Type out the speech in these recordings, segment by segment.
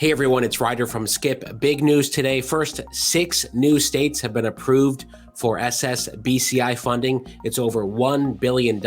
Hey everyone, it's Ryder from Skip. Big news today. First, 6 new states have been approved for SSBCI funding. It's over $1 billion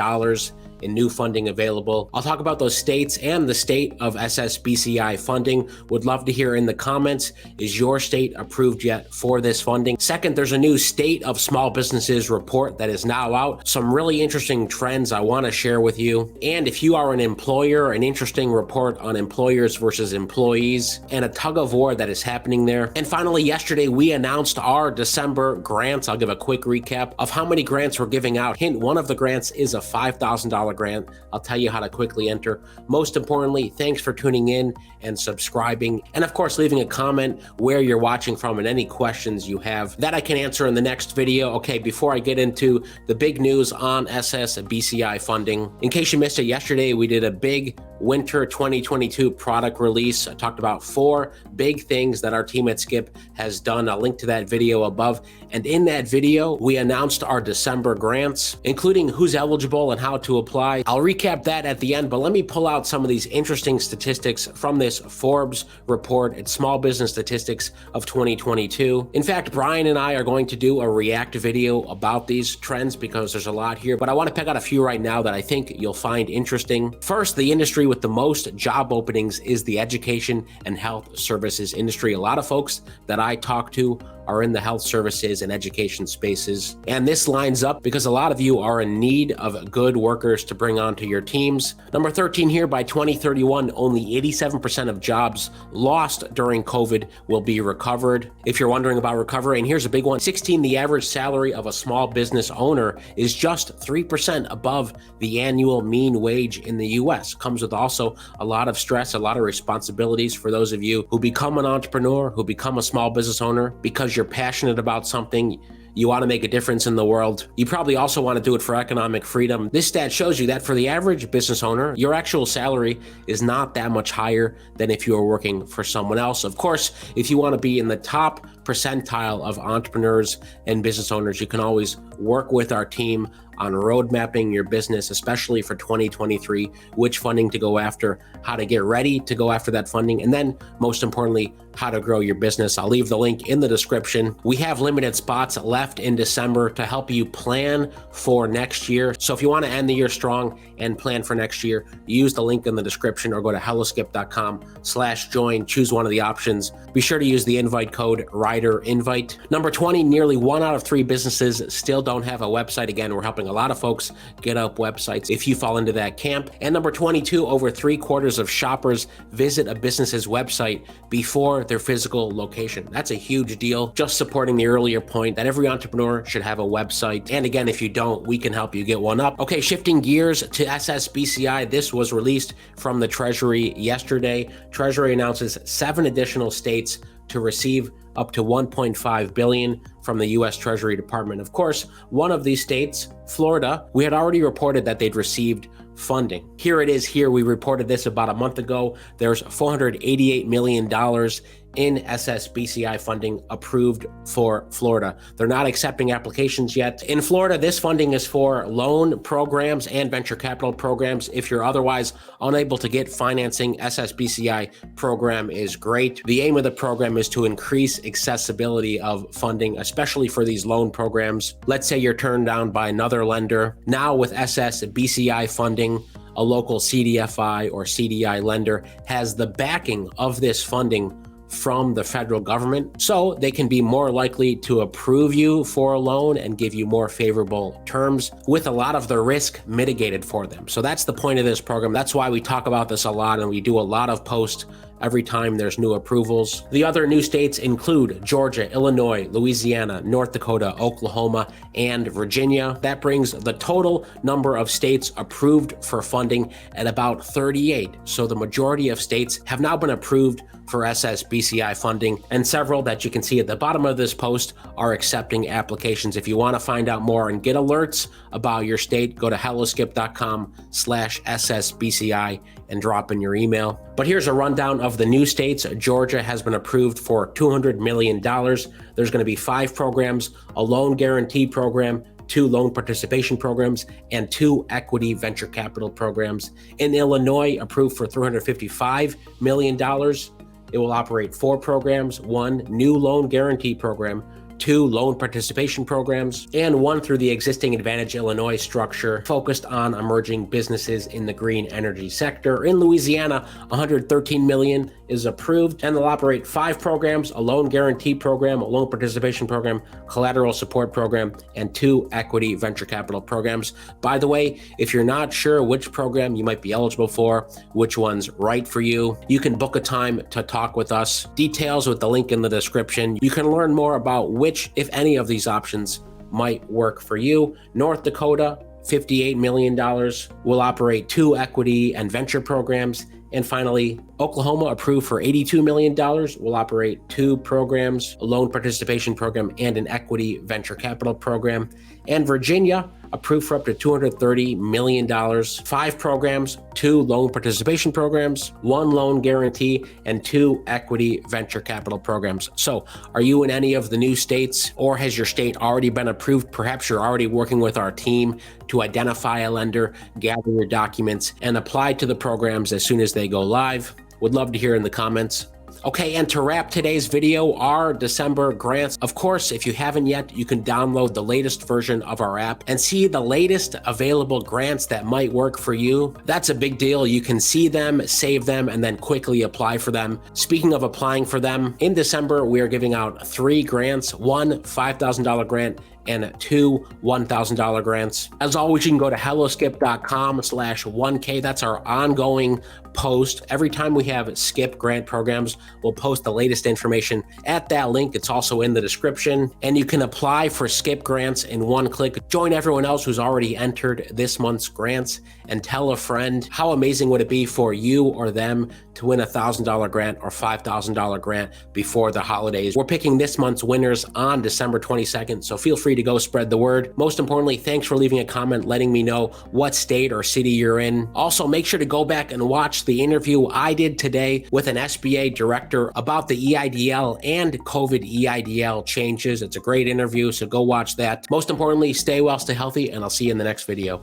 in new funding available. I'll talk about those states and the state of SSBCI funding. Would love to hear in the comments, is your state approved yet for this funding? Second, there's a new State of Small Businesses report that is now out. Some really interesting trends I want to share with you. And if you are an employer, an interesting report on employers versus employees and a tug of war that is happening there. And finally, yesterday we announced our December grants. I'll give a quick recap of how many grants we're giving out. Hint, one of the grants is a $5,000 grant. I'll tell you how to quickly enter. Most importantly, thanks for tuning in and subscribing. And of course, leaving a comment where you're watching from and any questions you have that I can answer in the next video. Okay, before I get into the big news on SSBCI funding, in case you missed it yesterday, we did a big winter 2022 product release. I talked about 4 big things that our team at Skip has done. I'll link to that video above. And in that video, we announced our December grants, including who's eligible and how to apply. I'll recap that at the end, but let me pull out some of these interesting statistics from this Forbes report. It's Small Business Statistics of 2022. In fact, Brian and I are going to do a react video about these trends because there's a lot here, but I want to pick out a few right now that I think you'll find interesting. First, the industry with the most job openings is the education and health services industry. A lot of folks that I talk to are in the health services and education spaces. And this lines up because a lot of you are in need of good workers to bring onto your teams. Number 13 here, by 2031, only 87% of jobs lost during COVID will be recovered. If you're wondering about recovery, and here's a big one, 16, the average salary of a small business owner is just 3% above the annual mean wage in the US. Comes with also a lot of stress, a lot of responsibilities for those of you who become an entrepreneur, who become a small business owner because you're passionate about something. You want to make a difference in the world. You probably also want to do it for economic freedom. This stat shows you that for the average business owner, your actual salary is not that much higher than if you were working for someone else. Of course, if you want to be in the top percentile of entrepreneurs and business owners, you can always work with our team on road mapping your business, especially for 2023, which funding to go after, how to get ready to go after that funding, and then most importantly, how to grow your business. I'll leave the link in the description. We have limited spots left in December to help you plan for next year. So if you want to end the year strong and plan for next year, use the link in the description or go to helloskip.com/join, choose one of the options. Be sure to use the invite code RYDERINVITE. Number 20, nearly 1 out of 3 businesses still don't have a website. Again, we're helping a lot of folks get up websites if you fall into that camp. And number 22, over 3/4 of shoppers visit a business's website before their physical location. That's a huge deal. Just supporting the earlier point that every entrepreneur should have a website. And again, if you don't, we can help you get one up. Okay, shifting gears to SSBCI. This was released from the Treasury yesterday. Treasury announces 7 additional states to receive up to $1.5 billion from the U.S. Treasury Department. Of course, one of these states, Florida, we had already reported that they'd received funding. Here it is here. We reported this about a month ago. There's $488 million in SSBCI funding approved for Florida. They're not accepting applications yet. In Florida, this funding is for loan programs and venture capital programs. If you're otherwise unable to get financing, SSBCI program is great. The aim of the program is to increase accessibility of funding, especially for these loan programs. Let's say you're turned down by another lender. Now with SSBCI funding, a local CDFI or CDI lender has the backing of this funding from the federal government, so they can be more likely to approve you for a loan and give you more favorable terms with a lot of the risk mitigated for them. So that's the point of this program. That's why we talk about this a lot and we do a lot of posts every time there's new approvals. The other new states include Georgia, Illinois, Louisiana, North Dakota, Oklahoma, and Virginia. That brings the total number of states approved for funding at about 38. So the majority of states have now been approved for SSBCI funding, and several that you can see at the bottom of this post are accepting applications. If you want to find out more and get alerts about your state, go to helloskip.com/SSBCI and drop in your email. But here's a rundown of the new states. Georgia has been approved for $200 million. There's going to be 5 programs, a loan guarantee program, 2 loan participation programs, and 2 equity venture capital programs. In Illinois, approved for $355 million. It will operate 4 programs: 1 new loan guarantee program, 2 loan participation programs, and 1 through the existing Advantage Illinois structure focused on emerging businesses in the green energy sector. In Louisiana, $113 million is approved, and they'll operate 5 programs: a loan guarantee program, a loan participation program, collateral support program, and 2 equity venture capital programs. By the way, if you're not sure which program you might be eligible for, which one's right for you, you can book a time to talk with us. Details with the link in the description. You can learn more about which, if any, of these options might work for you. North Dakota, $58 million, will operate 2 equity and venture programs. And finally, Oklahoma, approved for $82 million, will operate 2 programs, a loan participation program and an equity venture capital program. And Virginia, approved for up to $230 million, 5 programs, 2 loan participation programs, 1 loan guarantee, and 2 equity venture capital programs. So are you in any of the new states, or has your state already been approved? Perhaps you're already working with our team to identify a lender, gather your documents, and apply to the programs as soon as they go live. Would love to hear in the comments. Okay, and to wrap today's video, our December grants. Of course, if you haven't yet, you can download the latest version of our app and see the latest available grants that might work for you. That's a big deal. You can see them, save them, and then quickly apply for them. Speaking of applying for them, in December, we are giving out 3 grants: 1 $5,000 grant and 2 $1,000 grants. As always, you can go to helloskip.com/1K. That's our ongoing post. Every time we have Skip grant programs, we'll post the latest information at that link. It's also in the description, and you can apply for Skip grants in one click. Join everyone else who's already entered this month's grants and tell a friend. How amazing would it be for you or them to win a $1,000 grant or $5,000 grant before the holidays? We're picking this month's winners on December 22nd, so feel free to go spread the word. Most importantly, thanks for leaving a comment letting me know what state or city you're in. Also, make sure to go back and watch the interview I did today with an SBA director about the EIDL and COVID EIDL changes. It's a great interview, so go watch that. Most importantly, stay well, stay healthy, and I'll see you in the next video.